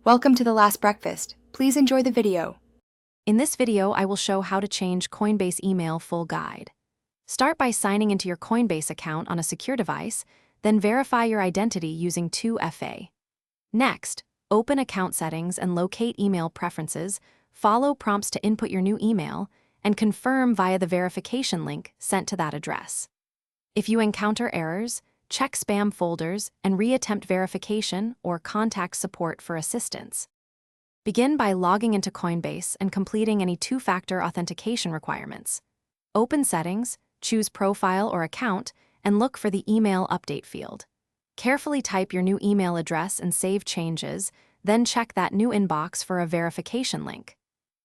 Welcome to The Last Breakfast. Please enjoy the video. In this video, I will show how to change Coinbase email full guide. Start by signing into your Coinbase account on a secure device, then verify your identity using 2FA. Next, open account settings and locate email preferences, follow prompts to input your new email, and confirm via the verification link sent to that address. If you encounter errors, check spam folders and reattempt verification or contact support for assistance. Begin by logging into Coinbase and completing any two-factor authentication requirements. Open Settings, choose Profile or Account, and look for the Email Update field. Carefully type your new email address and save changes, then check that new inbox for a verification link.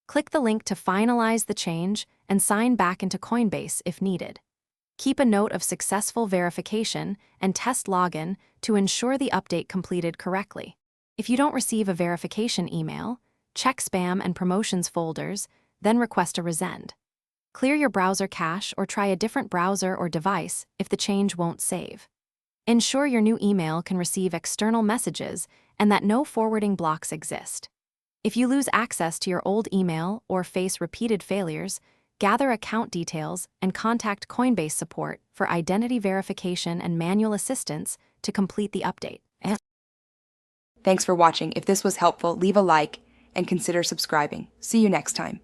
Click the link to finalize the change and sign back into Coinbase if needed. Keep a note of successful verification and test login to ensure the update completed correctly. If you don't receive a verification email, check spam and promotions folders, then request a resend. Clear your browser cache or try a different browser or device if the change won't save. Ensure your new email can receive external messages and that no forwarding blocks exist. If you lose access to your old email or face repeated failures, gather account details and contact Coinbase support for identity verification and manual assistance to complete the update. Thanks for watching. If this was helpful, leave a like and consider subscribing. See you next time.